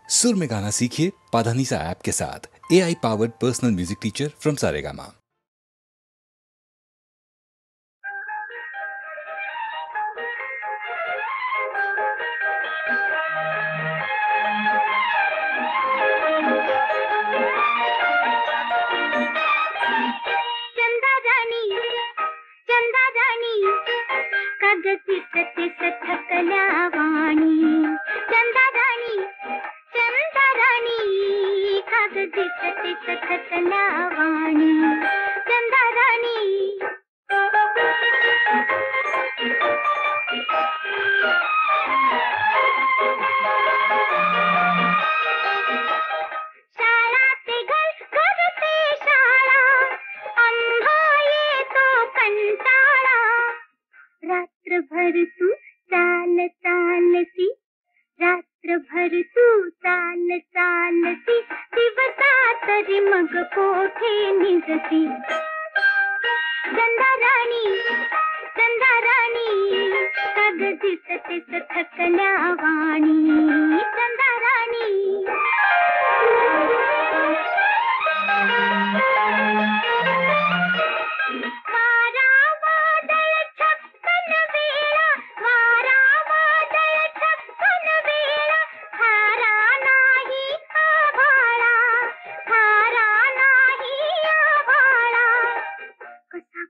सुर में गाना सीखिए पाधानीसा ऐप के साथ। AI powered personal music teacher from Saregama. रात्रभर तू चाल चालती, रात्रभर तू चाल चालती, दिवसा तरी मग कोठे निजती. चंदाराणी चंदाराणी कग दिसतेस थकल्या वाणी. चंदाराणी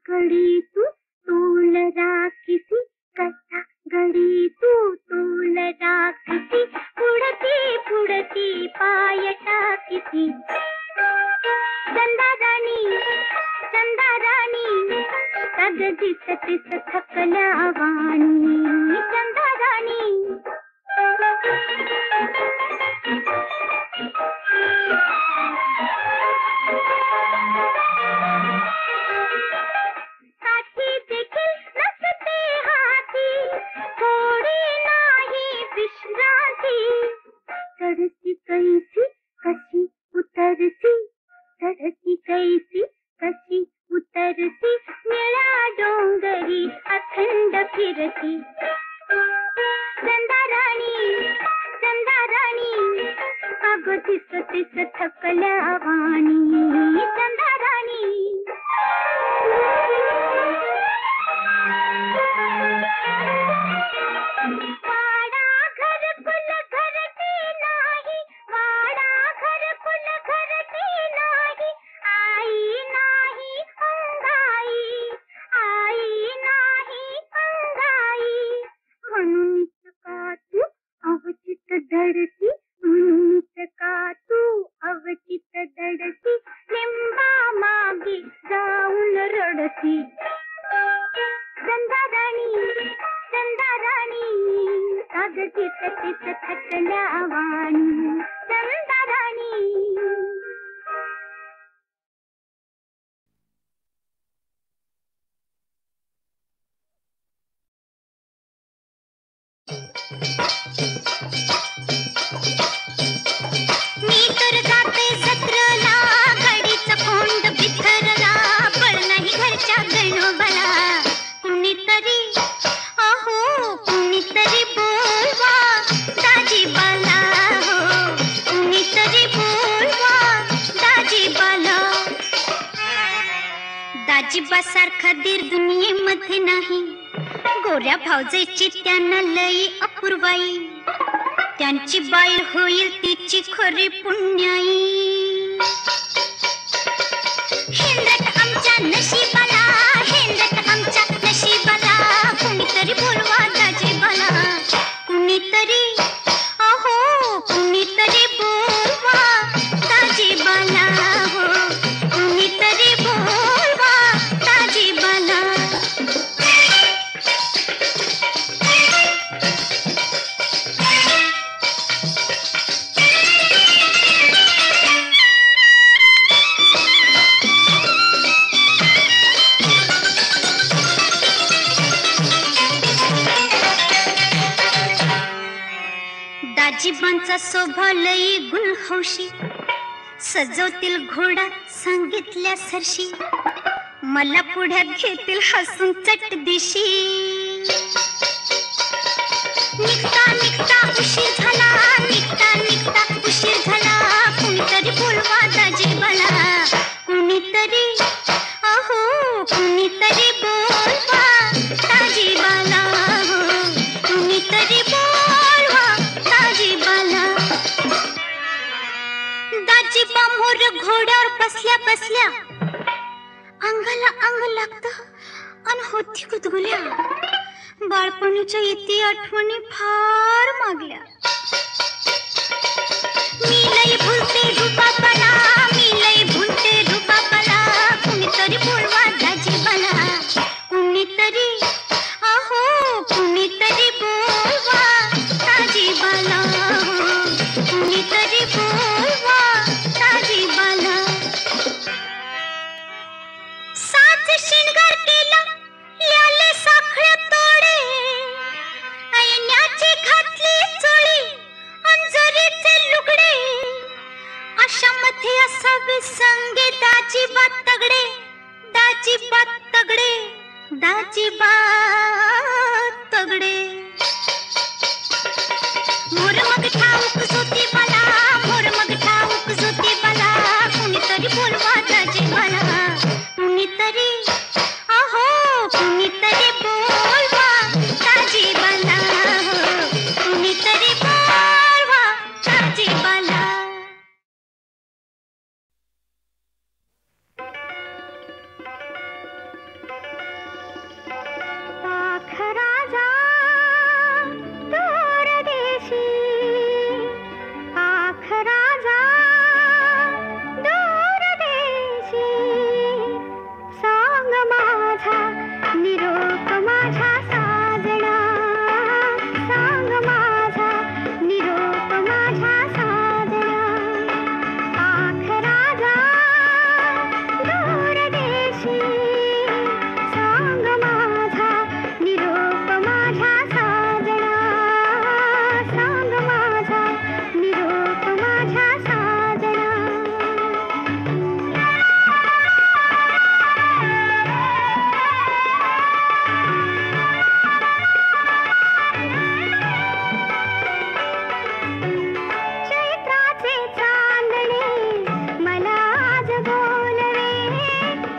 गडी तू तोल राखीसी, कसा गडी तू तोल राखीसी, पुढती पुढती पाय टाकीसी. चंदाराणी चंदाराणी कग दिसतेस थकल्या वाणी. चंदाराणी चढती कैसी कशी उतरती, चढती कैसी कशी उतरती, निळ्या डोंगरी अखंड फिरती. चंदाराणी चंदाराणी अगो दिसतेस थकल्या वाणी. चंदाराणी धडती, म्हणूनच का तू अवचित धडती, लिंबा मागे जाऊन रडती. चंदाराणी चंदाराणी अग दिसतेस थकल्या वाणी. चंदाराणी मी तर जाते सत्रला, गाडीचा कोंड बिथरला, बळ नाही घरच्या गणोबाला. कुणीतरी अहो कुणीतरी बोलवा दाजीबाला, हो कुणीतरी बोलवा दाजीबाला. दाजीबा सारखा दीर दुनियेमध्ये नाही, गोऱ्या भावजेची त्यांना लई अपूर्वाई, त्यांची बाई होईल तिची खरी पुण्याई. हेंद्रट आमच्या नशिबाला, हेंद्रट आमच्या नशिबाला, कुणीतरी बोलवा दाजीबाला. कुणीतरी अहो कुणीतरी बोलवा दाजीबाला, हो कुणीतरी बोलवा दाजीबाला. दाजीबांचा स्वभाव लई गुलहौशी, सजवतील घोडा सांगितल्या सरशी, मला पुढ्यात घेतील हसून चटदिशी. निघता निघता उशीर झाला, निघता निघता मोर घोड्यावर बसल्या बसल्या अंगाला अंग लागत अन होती गुदगुल्या. बाळपणीच्या इति आठवणी फार मागल्या. मी लई भुलते रूपापला, मी लई भुलते रूपापला. कुणीतरी बोलवा दाजीबाला, कुणीतरी अहो कुणीतरी बोलवा दाजीबाला, कुणीतरी बोलवा दाजीबाला. साज शिंगार केला याले साखळ्या तोडे, ऐण्याची घातली चोळी अंजरीचे लुगडे. अशा मध्ये असावे संगे दाजीबा तगडे, दाजीबा तगडे, दाजीबा तगडे. मोर मग ठाऊक जोती मला, मोर मग ठाऊक जोती मला. कुणीतरी बोलवा दाजीबाला, कुणीतरी अहो कुणीतरी बोलवा दाजीबाला, कुणीतरी बोलवा दाजीबाला. पाखराजा दूरदेशी, पाखराजा दूरदेशी. सांग माझा निरोप माझा साजना, सांग माझा निरोप माझा साजना. पाखराजा दूरदेशी, सांग माझा निरोप माझा साजना, सांग माझा निरोप माझा साजना. चैत्राचे चांदणे मला आज बोलवे,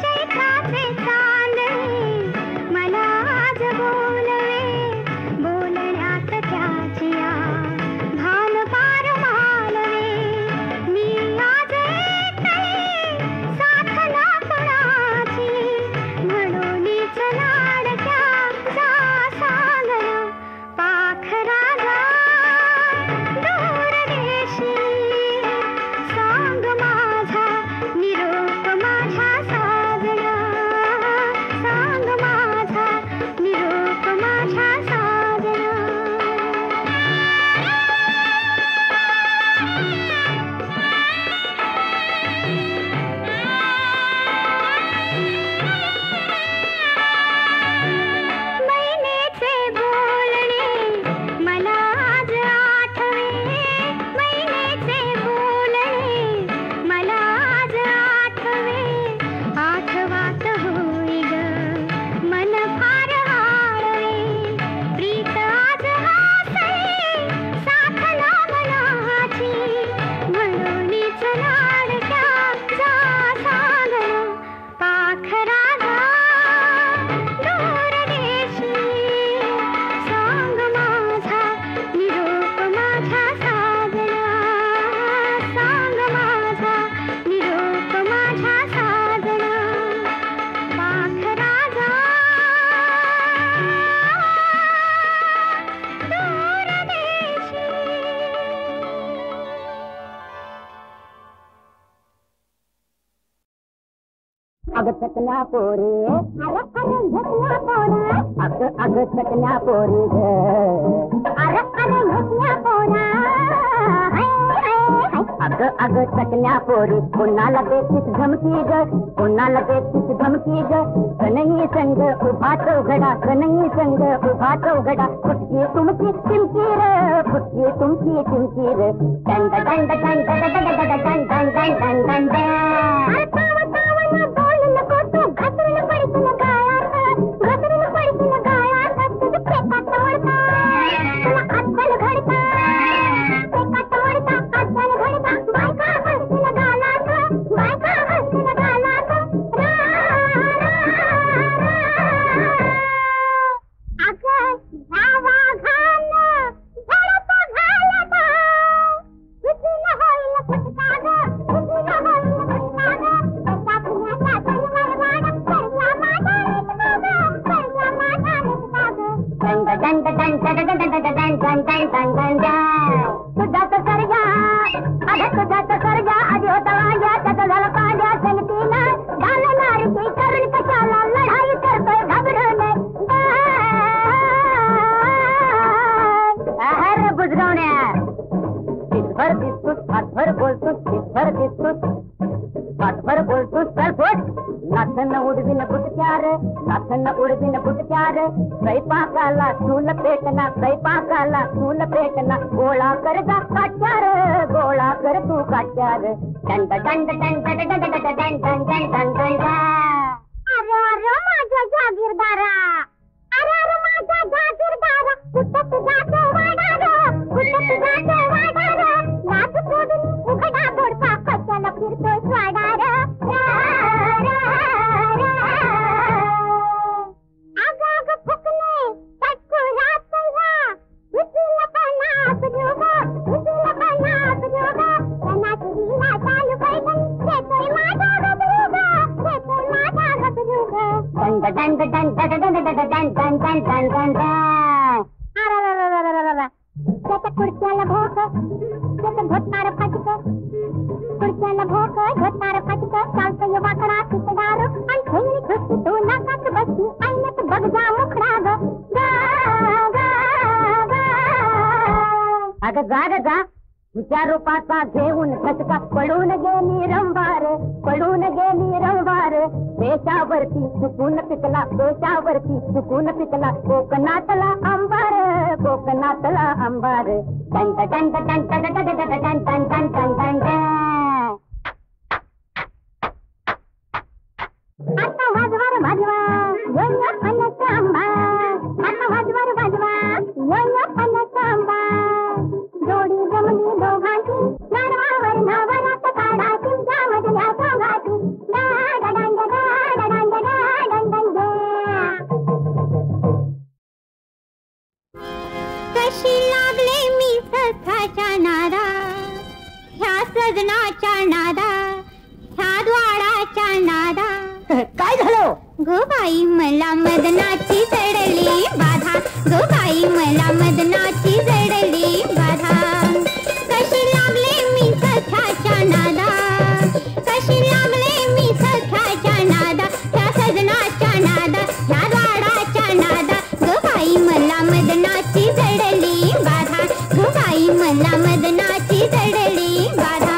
चैत्राचे चांदणे मला आज बोलवे. बोलण्यात त्याचिया भान पार मालवे. मी आज एकटे साथ ना कुणाची, म्हणूनच लाडक्या जा सांगना. पाखराजा दूरदेशी, सांग माझा निरोप माझा साजना, सांग माझा निरोप माझा साजना. महिनेचे बोलणे मला आज आठवे, महिनेचे बोलणे मला आज आठवे. आठवात होई ग मन फार हाळवे. प्रीत आज हासे साथ ना मनाची, म्हणूनच लाडक्या जा सांगना. पाखराजा दूरदेशी, सांग माझा निरोप माझा साजना, सांग माझा निरोप माझा साजना. पाखराजा दूरदेशी. अग चकल्या पोरी, अरे अरे झकल्या पोरा, अग अग चकल्या पोरी ग, अरे अरे झकल्या पोरा. अग अग चकल्या पोरी, कोणाला देतीस धमकी ग, कोणाला देतीस धमकी ग. कनई संग उभा चौघडा, कनई संग उभा चौघडा. फुटकी तुमची चिमकी र, फुटकी तुमची चिमकी र. दंड दंड दंड दंड दंड दंड दंड दंड दंड. घसरून पडशील गाळात, घसरून पडशील गाळात. तुझं फेका तोडता, तुला अस्सल घडता, फेका तोडता अस्सल घडता. बायका घसतील गालात, बायका घसतील गालात. रा रा रा. अगं ह्या वाघानं झडप घालता, कितीला होईल फटका ग, कितीला दिसतोस हातभर बोलतोस दिसभर दिसतोस हातभर बोलतोस तर फोट नाचन उडविन बुटक्यार नाचन उडविन बुटक्यार स्वयंपाकाला चूल पेटना स्वयंपाकाला चूल पेटना गोळा कर जा काट्यार गोळा कर तू काट्यार दंड दंड दंड दंड दंड दंड दंड दंड दंड अरे अरे माझ्या जागीरदारा अरे अरे माझ्या जागीरदारा कुठं तुझा वाडा कुठं तुझा वाडा नाच सोडून उघडा बोडका कशाला फिरतोय स्वाडार अग अग फुकले तटकुरा चला उचल पन्नास रुपये उचल पन्नास रुपये नाच रीला चालू बैठन घेतोय माझा गबरूगा घेतोय माझा गबरूगा दंड दंड दंड दंड दंड दंड दंड दंड दंड दंड त्याच्या खुर्च्याला भोक त्याचं घोटणार फाटक खुर्च्याला भोक घोटणार फाटक चालतोय वाकडा तिकडार आणि खेळणी खुशी तू नाकात बसली ऐनत बघ जा मुखडा अग जा ग जा तुझ्या रूपाचा घेऊन खटका पडून गेली रंभार पडून गेली रंभार देशावरती चुकून पिकला देशावरती चुकून पिकला कोकणातला अंबार कोकणातला अंबार दंड दंड दंड दंड दंड दंड दंड दंड दंड आता वाजवार वाजवा योया फणस आंबा आता वाजवार वाजवा योया फणस आंबा जोडी जमली दोघांची नरवावर नवरात काढा तुमच्या मधल्या सोंगाची कशी लागले मी सखाच्या नादा ह्या सजनाच्या नादा ह्या द्वाराच्या नादा काय झालं गो बाई मला मदनाची जडली बाधा गो बाई मला मदनाची जडली बाधा कशी लागले मी सखाच्या नादा कशी लागले मी सखाच्या नादा ह्या सजनाच्या नादा ह्या द्वाराच्या नादा गो बाई मला मदनाची जडली बाधा गो बाई मला मदनाची जडली बाधा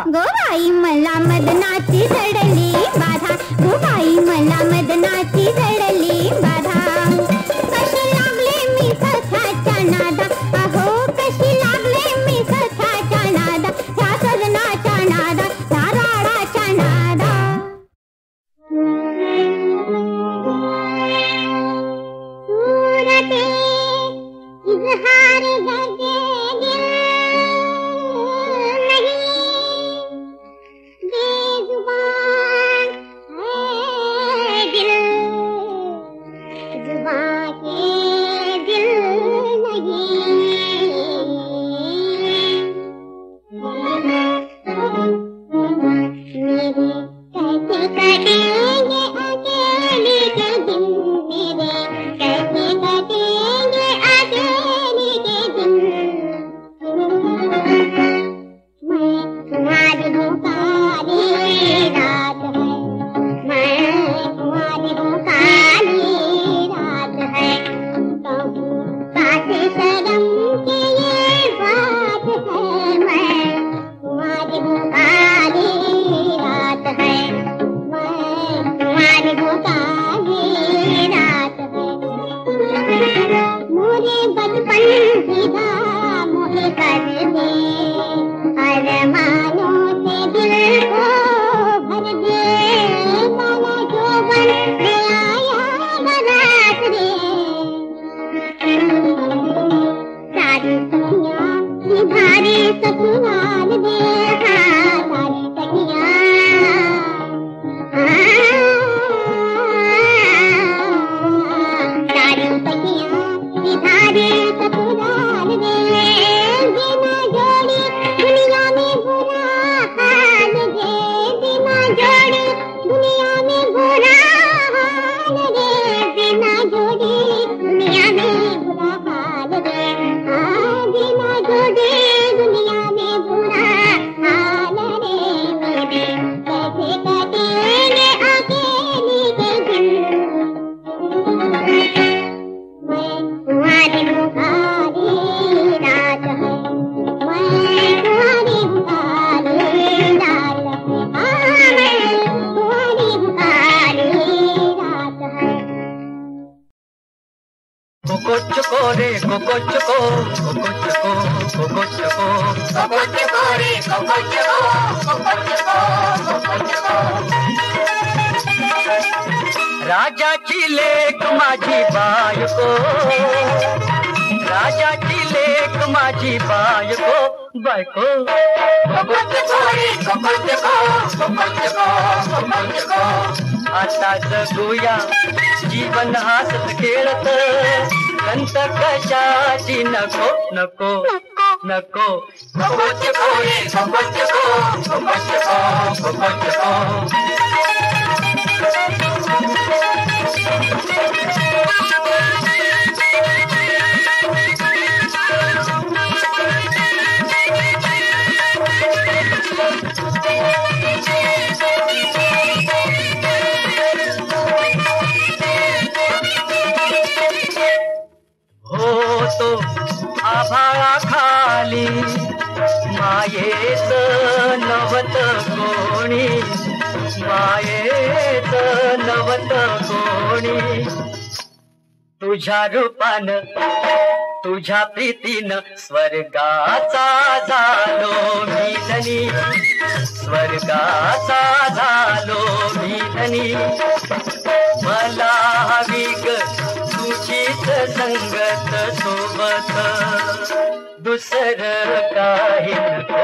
गो बाई मला मदनाची जडली बाधा गो बाई मला मदनाची जडली बाधा बातें इजहार दर्द दिल नहीं, बेजुबान है दिल, जुबां के दिल नहीं। मेरे कैसे कटेंगे अकेले के दिन, मेरे कैसे कटेंगे अकेले के दिन। मैं तुम्हारी हूँ काली रात है, मैं तुम्हारी हूँ काली रात है। कहूँ बात शर्म की ये बात है, मैं तुम्हारी हूँ काली रात है, मैं तुम्हारी हूँ काली रात है। मुझे बचपन सीधा मोहे कर दे, अरमानों से दिल को भर दे। माना जोबन ले आया बारात रे, सारी सखियाँ निभारी ससुराल दे, हाँ सारी सखियाँ, सारी सखियाँ निभारी ससुराल दे। बिना जोड़ी दुनिया में बुरा हाल दे, बिना जोड़ी दुनिया में बुरा हाल दे, बिना जोड़ी दुनिया में बुरा हाल दे, हाँ बिना जोड़ी दुनिया में बुरा हाल दे। मेरे कैसे कटेंगे अकेले के दिन, मैं तुम्हारी हूँ काली रात है, मैं तुम्हारी हूँ काली रात है, हाँ मैं तुम्हारी हूँ काली रात है। कोको चको रे कोको चको, कोको चको, कोको चको, कोको चको रे कोको चको, कोको चको, कोको चको। राजाची लेक माझी बायको, राजाची लेक माझी बायको, बायको। कोको चको रे कोको चको, कोको चको, कोको चको। आता जगूया जीवन हसत खेळत, कंत कशाची नको नको नको। कोको चको रे कोको चको, कोको चको, कोको चको। हो तो आभाळा खाली मायेत नवत कोणी, मायेत नवत कोणी। तुझ्या रूपान तुझ्या प्रीतीन स्वर्गाचा झालो मी धनी, स्वर्गाचा झालो मी धनी। मला हवी ग तुझीच संगत सोबत, दुसरं काही नको।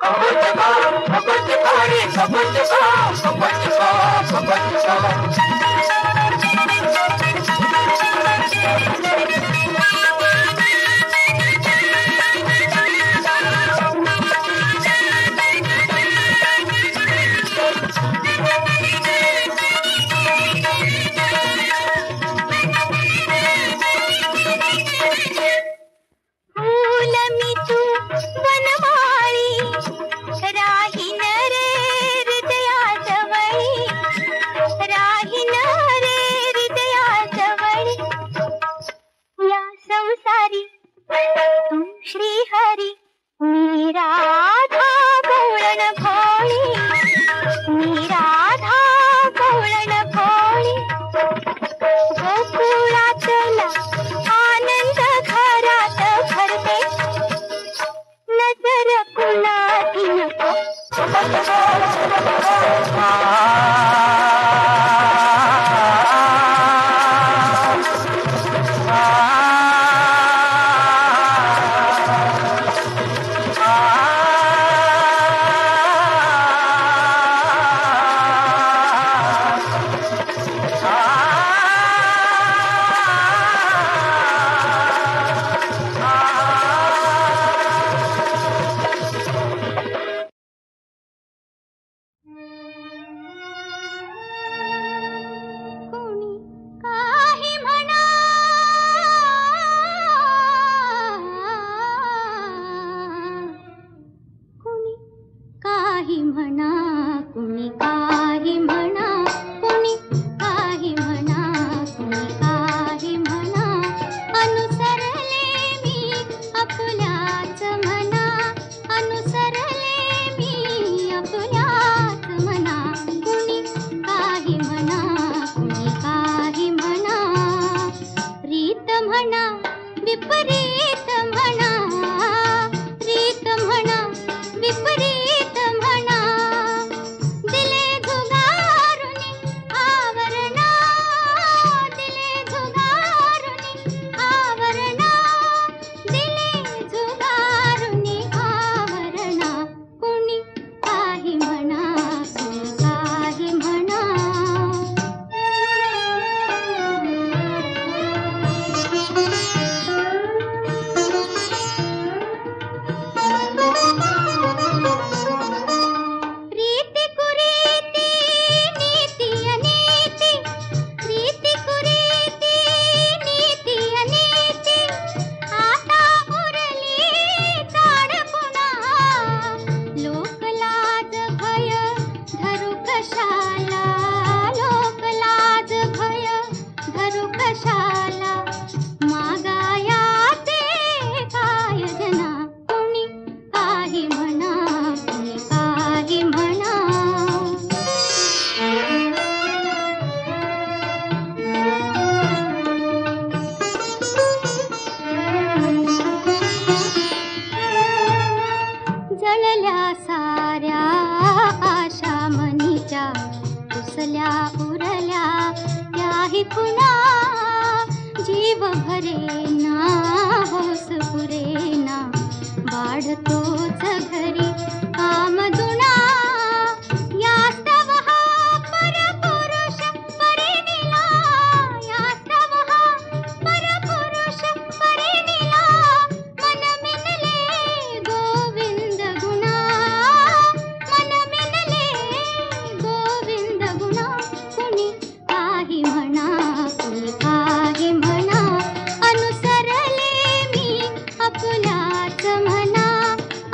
कोको चको, कोको चको रे कोको चको, कोको चको, कोको चको। फूल मी तू वनमाळी, राही न रे हृदया जवळी, राही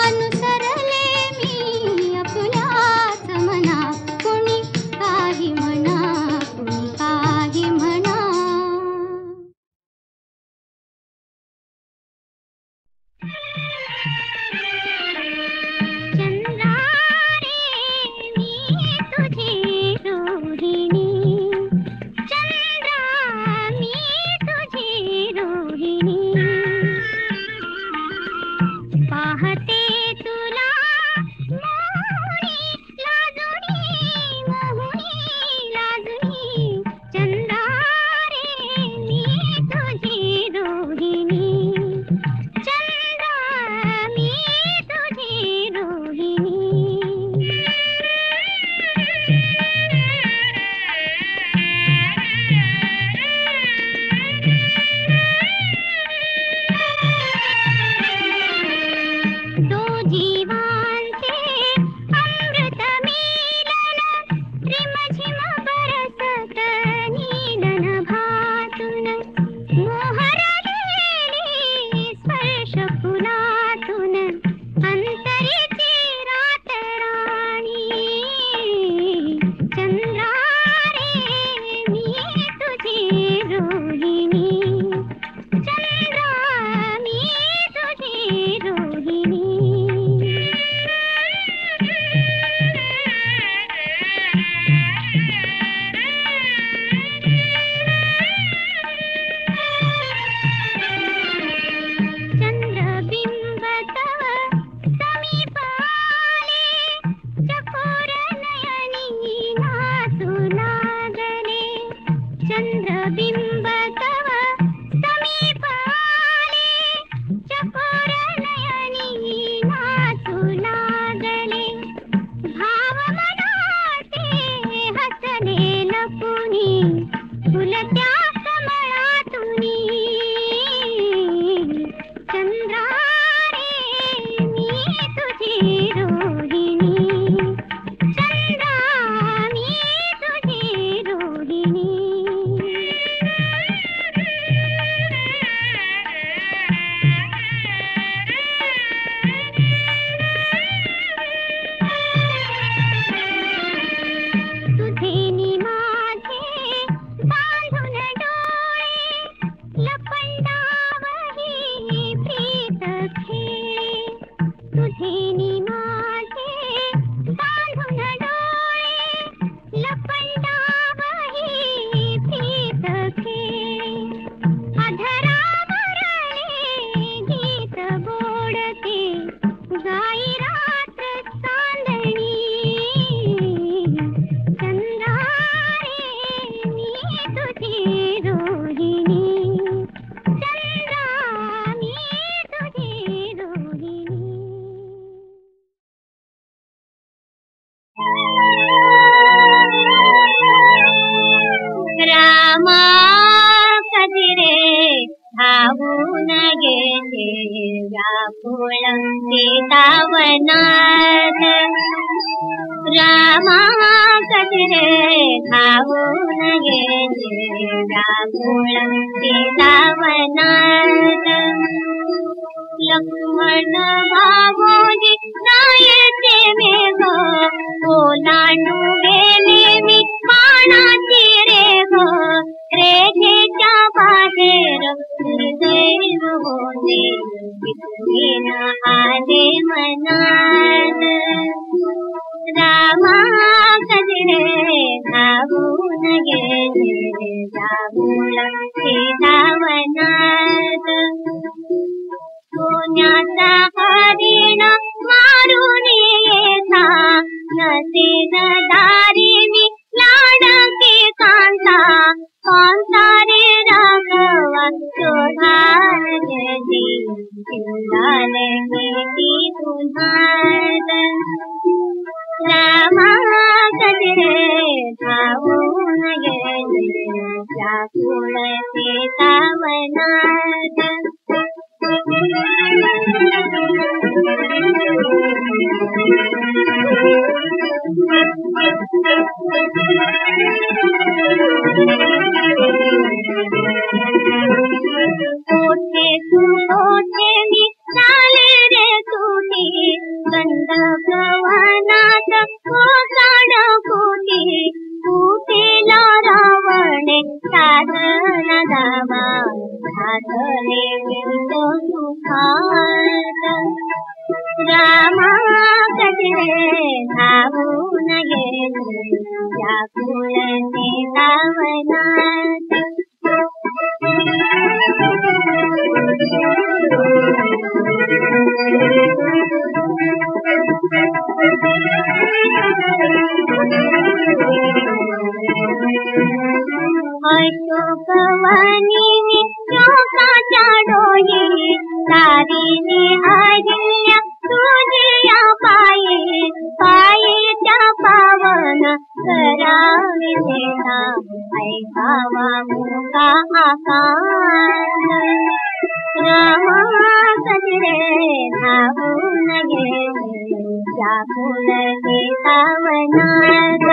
अनुसरले धावून गेले व्याकुळ सीतावनात रामा कजरे धावून गेले व्याकुळ सीतावनात लक्ष्मण भावोजी नायचे मेघ ओलांडू गेले मी बाणाची रेघ रेघेच्या बाहेर दुर्दैव होते विघ्न आले मनात रामा कजरे धावून गेले व्याकुळ सीतावनात सोन्याचा हरिण मारून येता नसेन दारी मी लाडके कांता कांता रे राघवा शोधार जदी चिंगाले गेली पुन्हात रामा कजरे धावून गेले व्याकुळ सीतावनात कोठे तू कोठे मी चाले रे तुटी गंधर्वनात कोसाड कोटी कुठेला रावणे साधन दामा साधने विंदो सुखात रामा कजरे धावून गेले व्याकुळ सीतावनात अशोकवनी शोकाच्या डोही तारीने आहिल्या तुझ्या पायी पायीच्या पावन करावी देता ऐकावा मुका आकाश रामा कजरे धावून गेले व्याकुळ सीतावनात